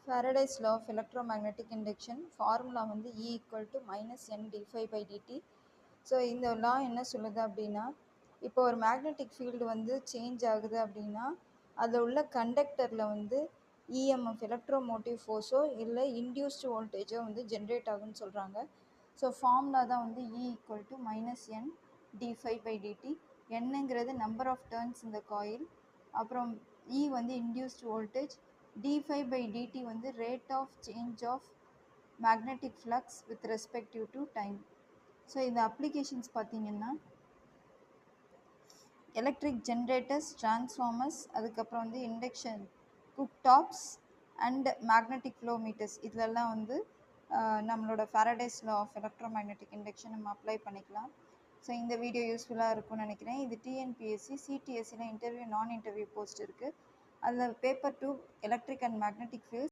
Faraday's law of electromagnetic induction formula வந்து E equal to minus n d phi by dt. So இந்த law என்ன சொல்லுது அப்படின்னா, இப்போ ஒரு மேக்னெட்டிக் ஃபீல்டு வந்து சேஞ்ச் ஆகுது அப்படின்னா அதில் உள்ள கண்டக்டரில் வந்து இஎம்எஃப் எலக்ட்ரோமோட்டிவ் ஃபோர்ஸோ இல்லை இன்டியூஸ்டு வோல்டேஜோ வந்து ஜென்ரேட் ஆகுன்னு சொல்கிறாங்க. ஸோ ஃபார்முலா தான் வந்து E equal to minus n d phi by dt. என்னங்கிறது நம்பர் ஆஃப் டர்ன்ஸ் இந்த காயில், அப்புறம் E வந்து induced voltage, d5 by dt வந்து rate of change of magnetic flux with respective to time. So இந்த applications பார்த்தீங்கன்னா electric generators, transformers, அதுக்கப்புறம் வந்து induction cook tops and magnetic flow meters, இதிலெல்லாம் வந்து நம்மளோட Faraday's law of electromagnetic induction நம்ம apply பண்ணிக்கலாம். ஸோ இந்த வீடியோ யூஸ்ஃபுல்லாக இருக்கும்னு நினைக்கிறேன். இது டிஎன்பிஎஸ்சி சிடிஎஸ்சியில் இன்டர்வியூ நான் இன்டர்வியூ போஸ்ட் இருக்குது. அதில் paper 2 electric and magnetic fields